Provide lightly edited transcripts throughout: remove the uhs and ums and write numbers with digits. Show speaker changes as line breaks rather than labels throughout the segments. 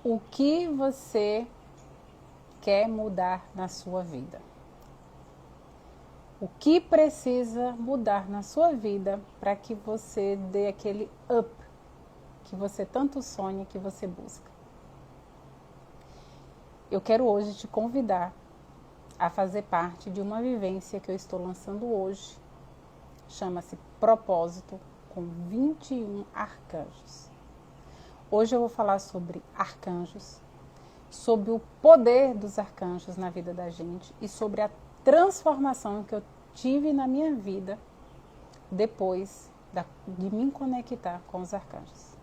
O que você quer mudar na sua vida? O que precisa mudar na sua vida para que você dê aquele up que você tanto sonha, que você busca? Eu quero hoje te convidar a fazer parte de uma vivência que eu estou lançando hoje. Chama-se Propósito com 21 arcanjos. Hoje eu vou falar sobre arcanjos, sobre o poder dos arcanjos na vida da gente e sobre a transformação que eu tive na minha vida depois de me conectar com os arcanjos.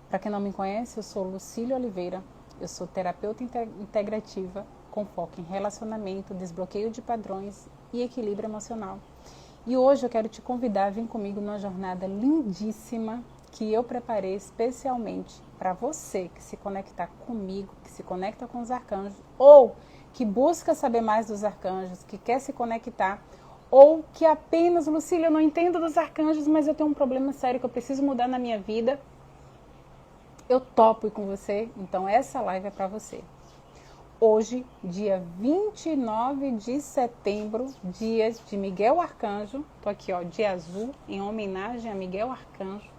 Para quem não me conhece, eu sou Lucília Oliveira, eu sou terapeuta integrativa com foco em relacionamento, desbloqueio de padrões e equilíbrio emocional. E hoje eu quero te convidar a vir comigo numa jornada lindíssima que eu preparei especialmente para você que se conectar comigo, que se conecta com os arcanjos, ou que busca saber mais dos arcanjos, que quer se conectar, ou que apenas, Lucília, eu não entendo dos arcanjos, mas eu tenho um problema sério que eu preciso mudar na minha vida. Eu topo ir com você, então essa live é para você. Hoje, dia 29 de setembro, dia de Miguel Arcanjo, tô aqui ó, de azul, em homenagem a Miguel Arcanjo,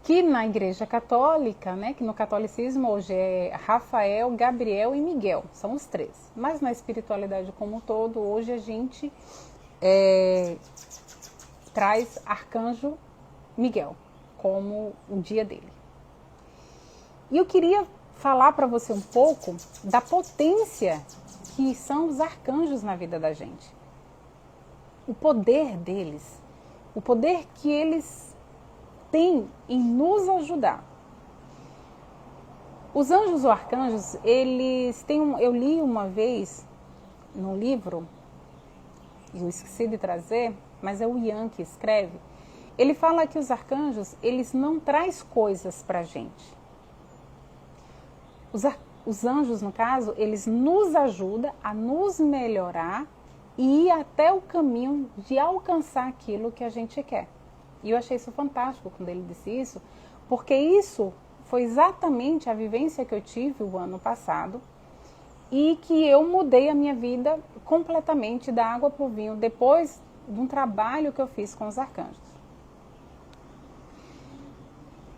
que na Igreja Católica, né, que no catolicismo hoje é Rafael, Gabriel e Miguel, são os três. Mas na espiritualidade como um todo, hoje a gente traz Arcanjo Miguel como o dia dele. E eu queria falar para você um pouco da potência que são os arcanjos na vida da gente. O poder deles, o poder que eles têm em nos ajudar. Os anjos ou arcanjos, eles têm eu li uma vez no livro, eu esqueci de trazer, mas é o Ian que escreve. Ele fala que os arcanjos, eles não trazem coisas para a gente. Os anjos, no caso, eles nos ajudam a nos melhorar e ir até o caminho de alcançar aquilo que a gente quer. E eu achei isso fantástico quando ele disse isso, porque isso foi exatamente a vivência que eu tive o ano passado e que eu mudei a minha vida completamente da água para o vinho depois de um trabalho que eu fiz com os arcanjos.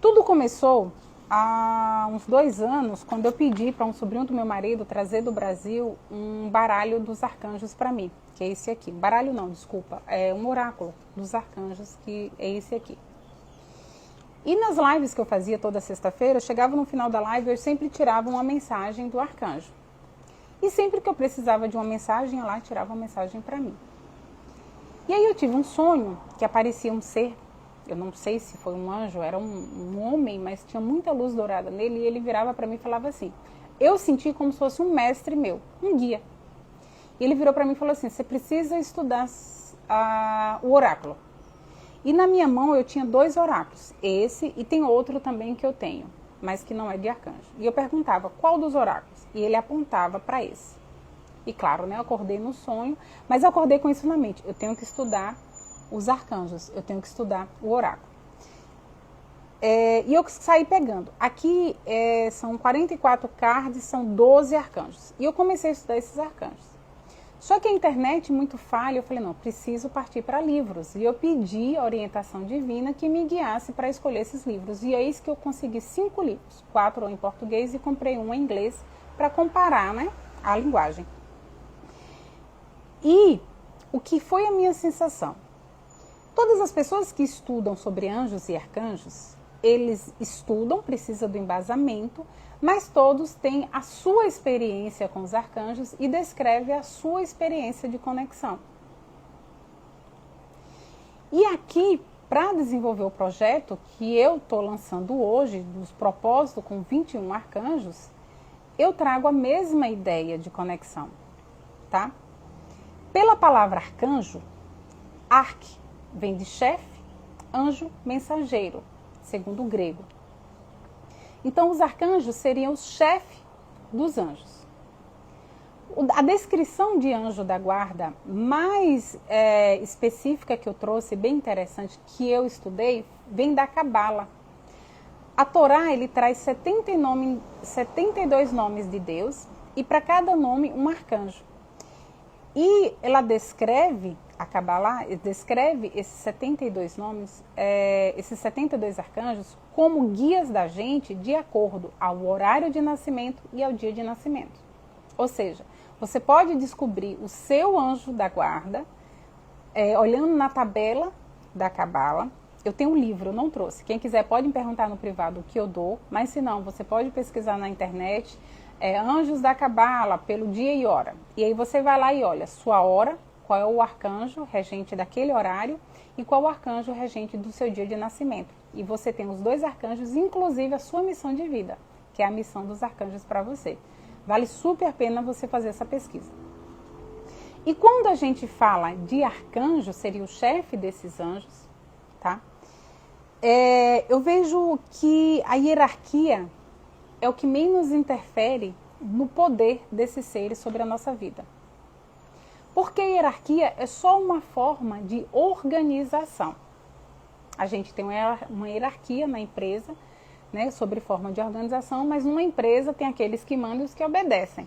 Tudo começou há uns 2 anos, quando eu pedi para um sobrinho do meu marido trazer do Brasil um baralho dos arcanjos para mim, que é esse aqui. Baralho não, desculpa, é um oráculo dos arcanjos, que é esse aqui. E nas lives que eu fazia toda sexta-feira, eu chegava no final da live e eu sempre tirava uma mensagem do arcanjo. E sempre que eu precisava de uma mensagem, eu lá tirava uma mensagem para mim. E aí eu tive um sonho que aparecia um ser. Eu não sei se foi um anjo, era um homem, mas tinha muita luz dourada nele, e ele virava para mim e falava assim, eu senti como se fosse um mestre meu, um guia. E ele virou para mim e falou assim, você precisa estudar o oráculo. E na minha mão eu tinha 2 oráculos, esse e tem outro também que eu tenho, mas que não é de arcanjo. E eu perguntava, qual dos oráculos? E ele apontava para esse. E claro, né, eu acordei no sonho, mas eu acordei com isso na mente, eu tenho que estudar os arcanjos, eu tenho que estudar o oráculo. E eu saí pegando. Aqui são 44 cards, são 12 arcanjos. E eu comecei a estudar esses arcanjos. Só que a internet muito falha, eu falei, não, preciso partir para livros. E eu pedi a orientação divina que me guiasse para escolher esses livros. E é isso que eu consegui 5 livros, 4 em português e comprei um em inglês para comparar, né, a linguagem. E o que foi a minha sensação? Todas as pessoas que estudam sobre anjos e arcanjos, eles estudam, precisam do embasamento, mas todos têm a sua experiência com os arcanjos e descrevem a sua experiência de conexão. E aqui, para desenvolver o projeto que eu estou lançando hoje, dos propósitos com 21 arcanjos, eu trago a mesma ideia de conexão, tá? Pela palavra arcanjo, arque vem de chefe, anjo, mensageiro, segundo o grego. Então, os arcanjos seriam os chefes dos anjos. A descrição de anjo da guarda mais específica que eu trouxe, bem interessante, que eu estudei, vem da Cabala. A Torá, ele traz 72 nomes de Deus e para cada nome um arcanjo. E ela descreve, a Kabbalah descreve esses 72 nomes, esses 72 arcanjos como guias da gente de acordo ao horário de nascimento e ao dia de nascimento. Ou seja, você pode descobrir o seu anjo da guarda olhando na tabela da Kabbalah. Eu tenho um livro, eu não trouxe. Quem quiser pode me perguntar no privado o que eu dou, mas se não, você pode pesquisar na internet, Anjos da Kabbalah, pelo dia e hora. E aí você vai lá e olha sua hora, qual é o arcanjo regente daquele horário e qual o arcanjo regente do seu dia de nascimento. E você tem os dois arcanjos, inclusive a sua missão de vida, que é a missão dos arcanjos para você. Vale super a pena você fazer essa pesquisa. E quando a gente fala de arcanjo, seria o chefe desses anjos, tá? Eu vejo que a hierarquia é o que menos interfere no poder desses seres sobre a nossa vida. Porque a hierarquia é só uma forma de organização. A gente tem uma hierarquia na empresa, né, sobre forma de organização, mas numa empresa tem aqueles que mandam e os que obedecem.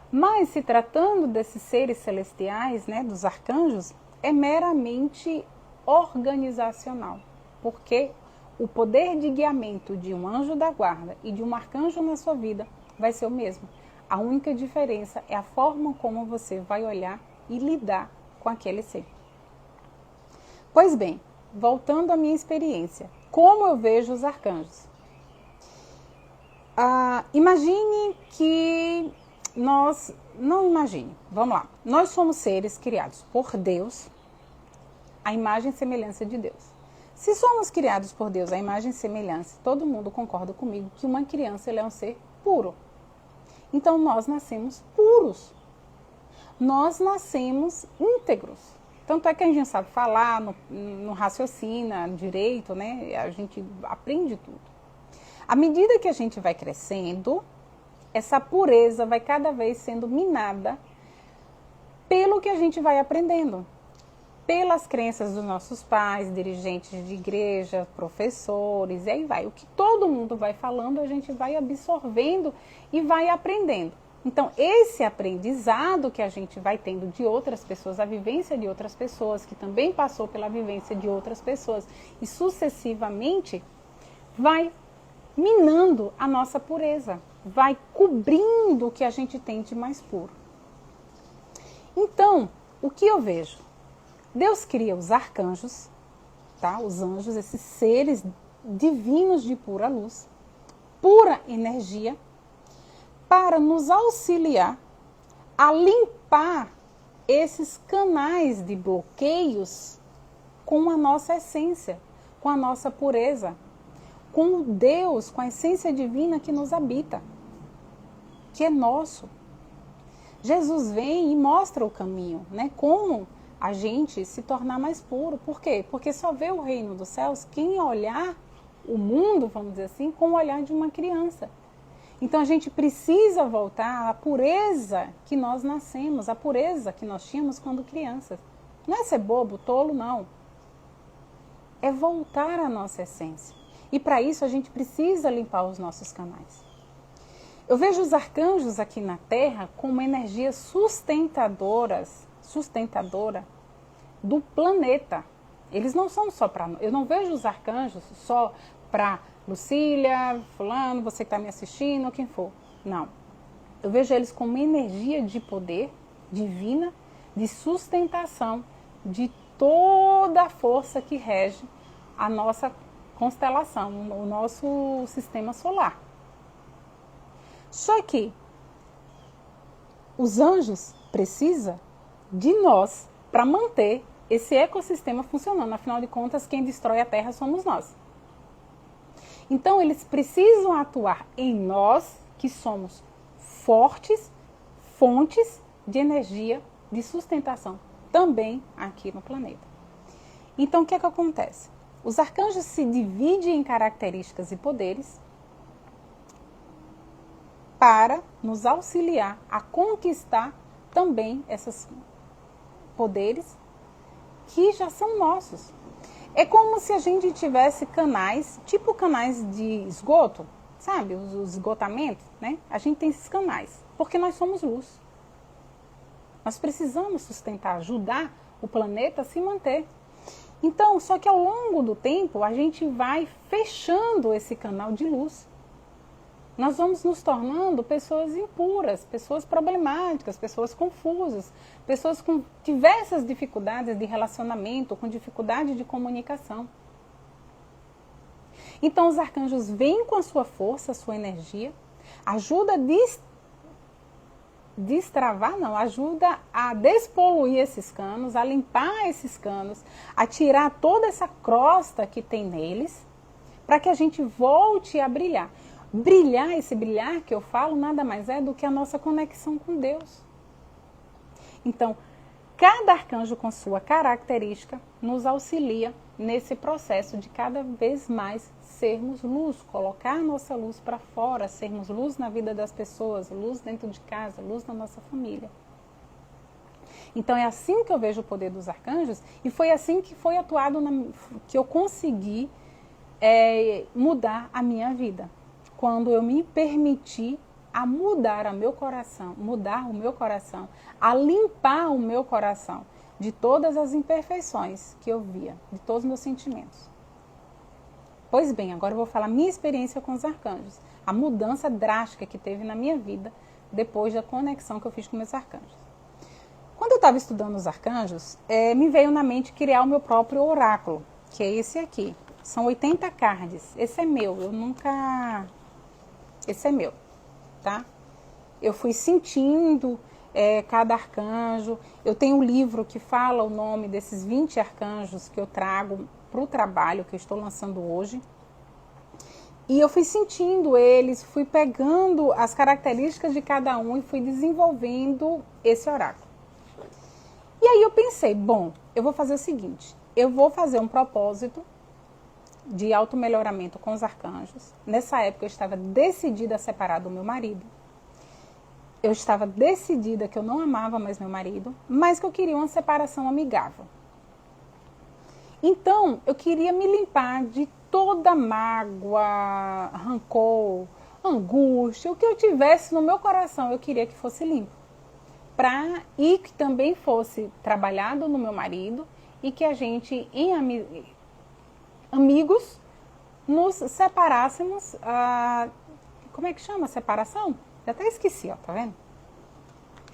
Mas se tratando desses seres celestiais, né, dos arcanjos, é meramente organizacional. Porque o poder de guiamento de um anjo da guarda e de um arcanjo na sua vida vai ser o mesmo. A única diferença é a forma como você vai olhar e lidar com aquele ser. Pois bem, voltando à minha experiência, como eu vejo os arcanjos? Imagine que vamos lá. Nós somos seres criados por Deus, a imagem e semelhança de Deus. Se somos criados por Deus, a imagem e semelhança, todo mundo concorda comigo que uma criança é um ser puro. Então nós nascemos puros. Nós nascemos íntegros. Tanto é que a gente sabe falar, no raciocina direito, né? A gente aprende tudo. À medida que a gente vai crescendo, essa pureza vai cada vez sendo minada pelo que a gente vai aprendendo. Pelas crenças dos nossos pais, dirigentes de igreja, professores, e aí vai. O que todo mundo vai falando, a gente vai absorvendo e vai aprendendo. Então, esse aprendizado que a gente vai tendo de outras pessoas, a vivência de outras pessoas, que também passou pela vivência de outras pessoas, e sucessivamente vai minando a nossa pureza, vai cobrindo o que a gente tem de mais puro. Então, o que eu vejo? Deus cria os arcanjos, tá? Os anjos, esses seres divinos de pura luz, pura energia, para nos auxiliar a limpar esses canais de bloqueios com a nossa essência, com a nossa pureza, com o Deus, com a essência divina que nos habita, que é nosso. Jesus vem e mostra o caminho, né? Como a gente se tornar mais puro. Por quê? Porque só vê o reino dos céus quem olhar o mundo, vamos dizer assim, com o olhar de uma criança. Então a gente precisa voltar à pureza que nós nascemos, à pureza que nós tínhamos quando crianças. Não é ser bobo, tolo, não. É voltar à nossa essência. E para isso a gente precisa limpar os nossos canais. Eu vejo os arcanjos aqui na Terra como energias sustentadora do planeta. Eles não são só para nós. Eu não vejo os arcanjos só para Lucília, fulano, você que está me assistindo, quem for. Não. Eu vejo eles como energia de poder divina, de sustentação de toda a força que rege a nossa constelação, o nosso sistema solar. Só que os anjos precisam de nós para manter esse ecossistema funcionando. Afinal de contas, quem destrói a Terra somos nós. Então, eles precisam atuar em nós, que somos fortes, fontes de energia, de sustentação, também aqui no planeta. Então, o que é que acontece? Os arcanjos se dividem em características e poderes para nos auxiliar a conquistar também esses poderes que já são nossos. É como se a gente tivesse canais, tipo canais de esgoto, sabe? Os esgotamentos, né? A gente tem esses canais, porque nós somos luz. Nós precisamos sustentar, ajudar o planeta a se manter. Então, só que ao longo do tempo, a gente vai fechando esse canal de luz. Nós vamos nos tornando pessoas impuras, pessoas problemáticas, pessoas confusas, pessoas com diversas dificuldades de relacionamento, com dificuldade de comunicação. Então, os arcanjos vêm com a sua força, a sua energia, ajuda ajuda a despoluir esses canos, a limpar esses canos, a tirar toda essa crosta que tem neles, para que a gente volte a brilhar. Brilhar, esse brilhar que eu falo, nada mais é do que a nossa conexão com Deus. Então, cada arcanjo com sua característica nos auxilia nesse processo de cada vez mais sermos luz, colocar a nossa luz para fora, sermos luz na vida das pessoas, luz dentro de casa, luz na nossa família. Então é assim que eu vejo o poder dos arcanjos e foi assim que foi atuado, que eu consegui mudar a minha vida. Quando eu me permiti a mudar o meu coração, a limpar o meu coração de todas as imperfeições que eu via, de todos os meus sentimentos. Pois bem, agora eu vou falar minha experiência com os arcanjos, a mudança drástica que teve na minha vida depois da conexão que eu fiz com meus arcanjos. Quando eu estava estudando os arcanjos, me veio na mente criar o meu próprio oráculo, que é esse aqui. São 80 cards. Esse é meu, esse é meu, tá? Eu fui sentindo cada arcanjo. Eu tenho um livro que fala o nome desses 20 arcanjos que eu trago para o trabalho que eu estou lançando hoje. E eu fui sentindo eles, fui pegando as características de cada um e fui desenvolvendo esse oráculo. E aí eu pensei, bom, eu vou fazer o seguinte, eu vou fazer um propósito de automelhoramento com os arcanjos. Nessa época eu estava decidida a separar do meu marido. Eu estava decidida que eu não amava mais meu marido, mas que eu queria uma separação amigável. Então, eu queria me limpar de toda mágoa, rancor, angústia, o que eu tivesse no meu coração, eu queria que fosse limpo. E que também fosse trabalhado no meu marido e que a gente, em amigos, nos separássemos. Como é que chama a separação? Já até esqueci, ó, tá vendo?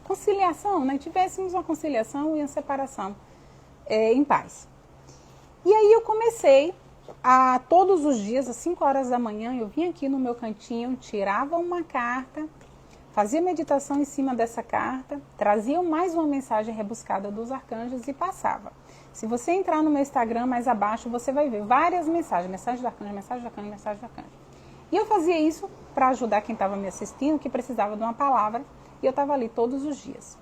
Conciliação, né? Tivéssemos uma conciliação e uma separação em paz. E aí eu comecei a todos os dias, às 5 horas da manhã, eu vinha aqui no meu cantinho, tirava uma carta, fazia meditação em cima dessa carta, trazia mais uma mensagem rebuscada dos arcanjos e passava. Se você entrar no meu Instagram mais abaixo, você vai ver várias mensagens, mensagem do arcanjo, mensagem do arcanjo, mensagem do arcanjo. E eu fazia isso para ajudar quem estava me assistindo, que precisava de uma palavra, e eu estava ali todos os dias.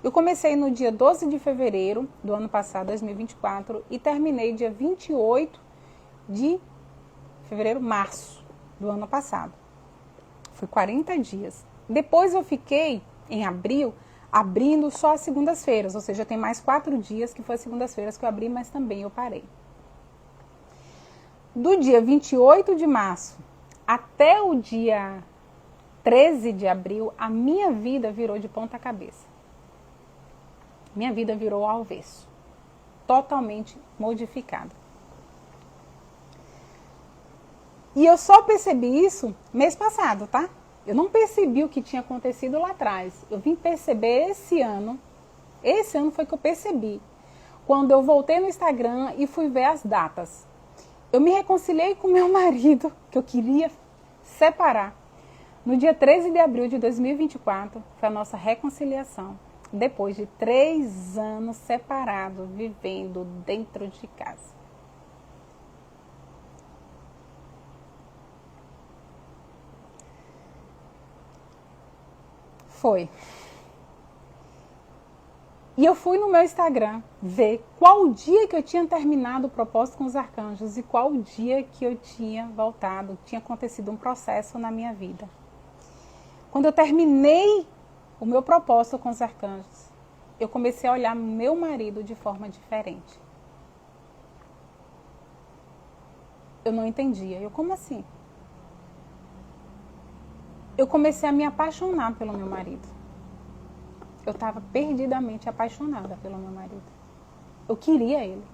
Eu comecei no dia 12 de fevereiro do ano passado, 2024, e terminei dia 28 de fevereiro, março do ano passado. Foi 40 dias. Depois eu fiquei, em abril, abrindo só as segundas-feiras, ou seja, tem mais 4 dias que foi as segundas-feiras que eu abri, mas também eu parei. Do dia 28 de março até o dia 13 de abril, a minha vida virou de ponta cabeça. Minha vida virou ao avesso, totalmente modificada. E eu só percebi isso mês passado, tá? Eu não percebi o que tinha acontecido lá atrás. Eu vim perceber esse ano. Esse ano foi que eu percebi. Quando eu voltei no Instagram e fui ver as datas. Eu me reconciliei com meu marido, que eu queria separar. No dia 13 de abril de 2024, foi a nossa reconciliação. Depois de 3 anos separados, vivendo dentro de casa. Foi. E eu fui no meu Instagram ver qual dia que eu tinha terminado o propósito com os arcanjos e qual dia que eu tinha voltado, tinha acontecido um processo na minha vida. Quando eu terminei o meu propósito com os arcanjos, eu comecei a olhar meu marido de forma diferente. Eu não entendia. Eu, como assim? Eu comecei a me apaixonar pelo meu marido. Eu estava perdidamente apaixonada pelo meu marido. Eu queria ele.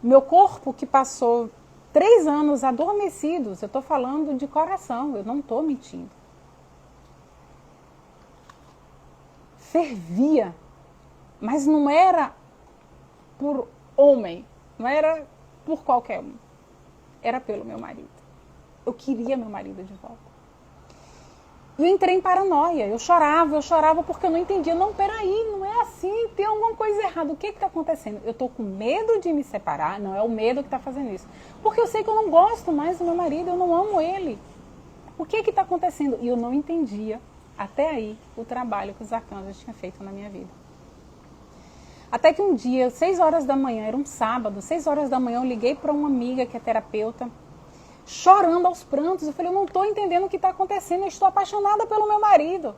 Meu corpo, que passou 3 anos adormecidos, eu estou falando de coração, eu não estou mentindo. Fervia, mas não era por homem, não era por qualquer um. Era pelo meu marido. Eu queria meu marido de volta. E eu entrei em paranoia, eu chorava porque eu não entendia. Não, peraí, não é assim, tem alguma coisa errada. O que está acontecendo? Eu estou com medo de me separar, não é o medo que está fazendo isso. Porque eu sei que eu não gosto mais do meu marido, eu não amo ele. O que está acontecendo? E eu não entendia, até aí, o trabalho que os arcanjos tinham feito na minha vida. Até que um dia, 6 horas da manhã, era um sábado, 6 horas da manhã, eu liguei para uma amiga que é terapeuta, chorando aos prantos. Eu falei, eu não estou entendendo o que está acontecendo, eu estou apaixonada pelo meu marido.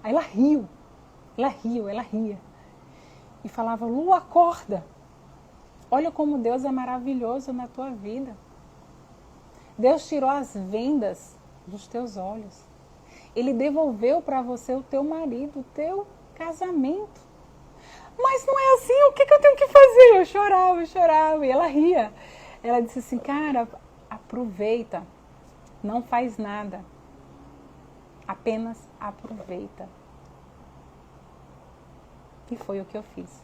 Aí ela ria. E falava, Lu, acorda. Olha como Deus é maravilhoso na tua vida. Deus tirou as vendas dos teus olhos. Ele devolveu para você o teu marido, o teu casamento. Mas não é assim, o que eu tenho que fazer? Eu chorava. E ela ria. Ela disse assim, cara, aproveita, não faz nada, apenas aproveita. E foi o que eu fiz.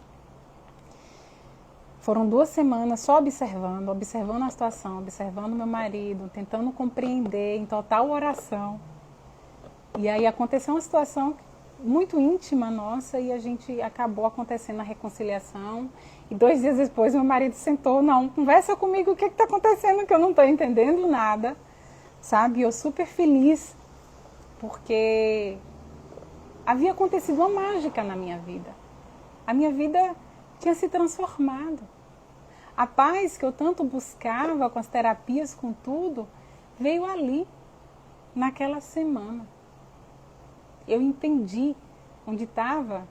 Foram 2 semanas só observando a situação, observando meu marido, tentando compreender, em total oração. E aí aconteceu uma situação muito íntima nossa e a gente acabou acontecendo a reconciliação. E 2 dias depois meu marido sentou, não, conversa comigo, o que está acontecendo, que eu não estou entendendo nada, sabe? Eu super feliz, porque havia acontecido uma mágica na minha vida. A minha vida tinha se transformado. A paz que eu tanto buscava com as terapias, com tudo, veio ali, naquela semana. Eu entendi onde estava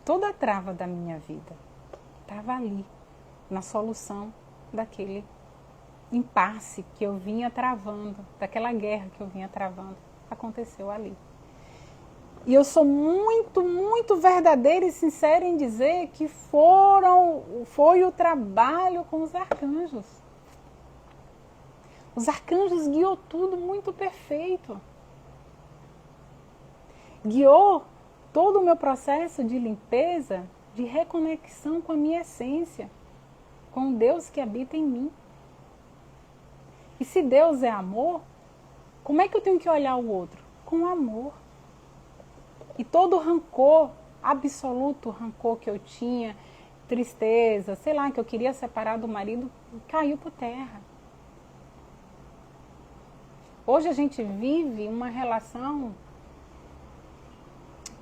toda a trava da minha vida. Estava ali, na solução daquele impasse que eu vinha travando, daquela guerra que eu vinha travando. Aconteceu ali. E eu sou muito verdadeira e sincera em dizer que foi o trabalho com os arcanjos. Os arcanjos guiou tudo muito perfeito. Guiou todo o meu processo de limpeza, de reconexão com a minha essência, com o Deus que habita em mim. E se Deus é amor, como é que eu tenho que olhar o outro? Com amor. E todo o rancor, absoluto rancor que eu tinha, tristeza, sei lá, que eu queria separar do marido, caiu por terra. Hoje a gente vive uma relação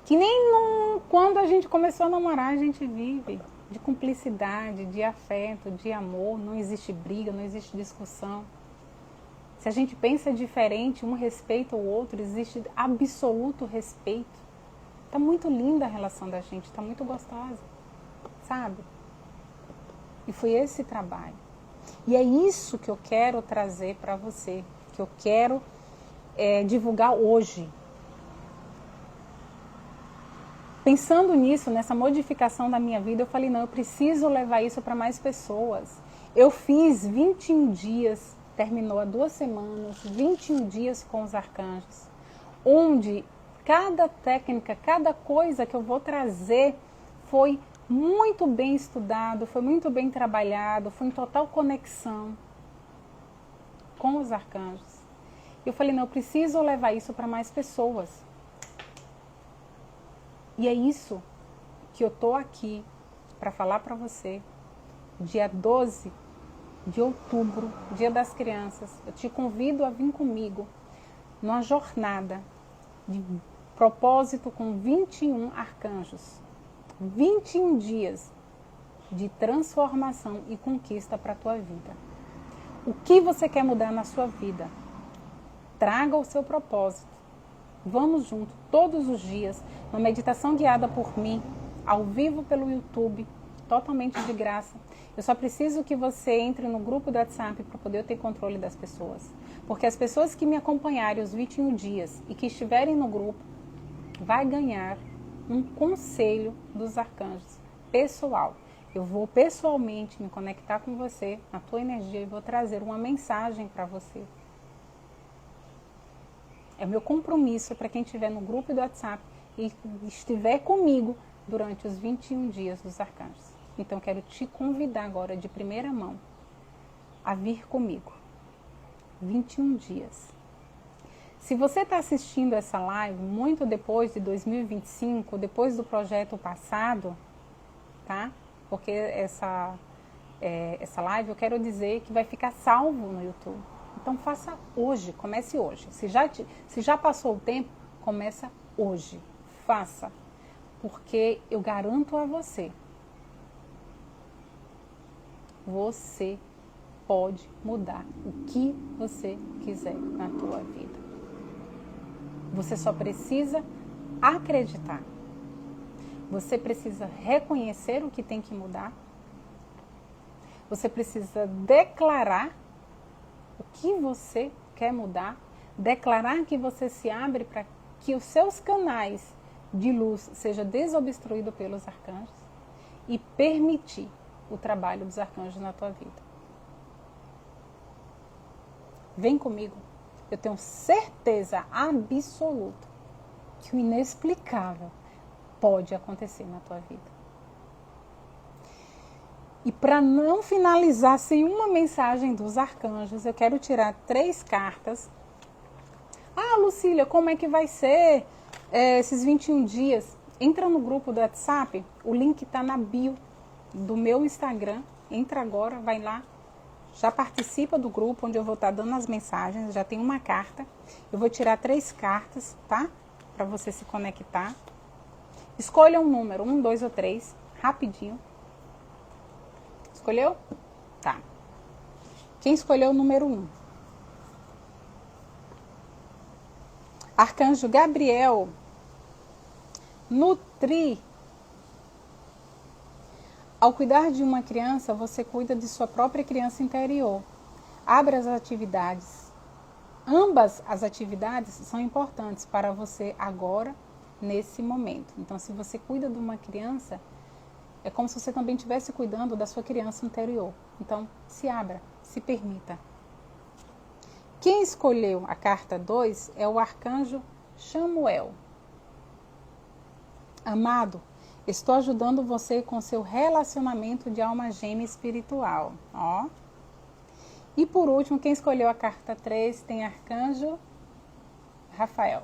que nem quando a gente começou a namorar a gente vive, de cumplicidade, de afeto, de amor, não existe briga, não existe discussão. Se a gente pensa diferente, um respeita o outro, existe absoluto respeito. Está muito linda a relação da gente, está muito gostosa, sabe? E foi esse trabalho. E é isso que eu quero trazer para você, que eu quero divulgar hoje. Pensando nisso, nessa modificação da minha vida, eu falei, não, eu preciso levar isso para mais pessoas. Eu fiz 21 dias, terminou há 2 semanas, 21 dias com os arcanjos, onde cada técnica, cada coisa que eu vou trazer foi muito bem estudado, foi muito bem trabalhado, foi em total conexão com os arcanjos. E eu falei, não, eu preciso levar isso para mais pessoas. E é isso que eu estou aqui para falar para você. Dia 12 de outubro, Dia das Crianças, eu te convido a vir comigo numa jornada de propósito com 21 arcanjos. 21 dias de transformação e conquista para a tua vida. O que você quer mudar na sua vida? Traga o seu propósito. Vamos junto todos os dias, uma meditação guiada por mim, ao vivo pelo YouTube, totalmente de graça. Eu só preciso que você entre no grupo do WhatsApp para poder ter controle das pessoas. Porque as pessoas que me acompanharem os 21 dias e que estiverem no grupo, vai ganhar um conselho dos arcanjos pessoal. Eu vou pessoalmente me conectar com você, na tua energia, e vou trazer uma mensagem para você. É meu compromisso para quem estiver no grupo do WhatsApp e estiver comigo durante os 21 dias dos arcanjos. Então, quero te convidar agora, de primeira mão, a vir comigo. 21 dias. Se você está assistindo essa live muito depois de 2025, depois do projeto passado, tá? Porque essa live eu quero dizer que vai ficar salvo no YouTube. Então faça hoje, comece hoje. Se já passou o tempo, começa hoje. Faça. Porque eu garanto a você, você pode mudar o que você quiser na tua vida. Você só precisa acreditar. Você precisa reconhecer o que tem que mudar. Você precisa declarar o que você quer mudar. Declarar que você se abre para que os seus canais de luz sejam desobstruídos pelos arcanjos. E permitir o trabalho dos arcanjos na tua vida. Vem comigo. Eu tenho certeza absoluta que o inexplicável pode acontecer na tua vida. E para não finalizar sem uma mensagem dos arcanjos, eu quero tirar 3 cartas. Ah, Lucília, como é que vai ser esses 21 dias? Entra no grupo do WhatsApp, o link está na bio do meu Instagram. Entra agora, vai lá. Já participa do grupo onde eu vou estar dando as mensagens. Já tem uma carta. Eu vou tirar 3 cartas, tá? Para você se conectar. Escolha um número, 1, 2 ou 3, rapidinho. Escolheu? Tá. Quem escolheu o número 1? Arcanjo Gabriel. Nutri. Ao cuidar de uma criança, você cuida de sua própria criança interior. Abra as atividades. Ambas as atividades são importantes para você agora, nesse momento. Então, se você cuida de uma criança, é como se você também estivesse cuidando da sua criança interior. Então, se abra, se permita. Quem escolheu a carta 2 é o arcanjo Chamuel. Amado, estou ajudando você com seu relacionamento de alma gêmea espiritual. Ó. E por último, quem escolheu a carta 3 tem arcanjo Rafael.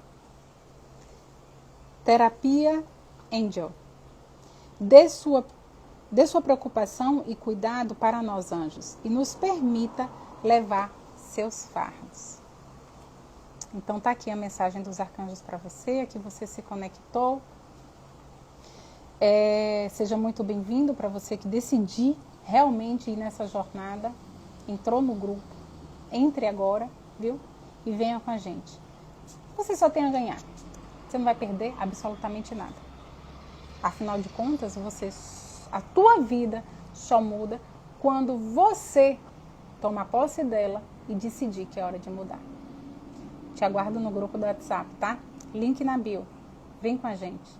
Terapia Angel. Dê sua preocupação e cuidado para nós, anjos, e nos permita levar seus fardos. Então tá aqui a mensagem dos arcanjos para você, aqui você se conectou. Seja muito bem-vindo para você que decidir realmente ir nessa jornada, entrou no grupo, entre agora, viu? E venha com a gente. Você só tem a ganhar, você não vai perder absolutamente nada. Afinal de contas, a tua vida só muda quando você toma posse dela e decidir que é hora de mudar. Te aguardo no grupo do WhatsApp, tá? Link na bio. Vem com a gente.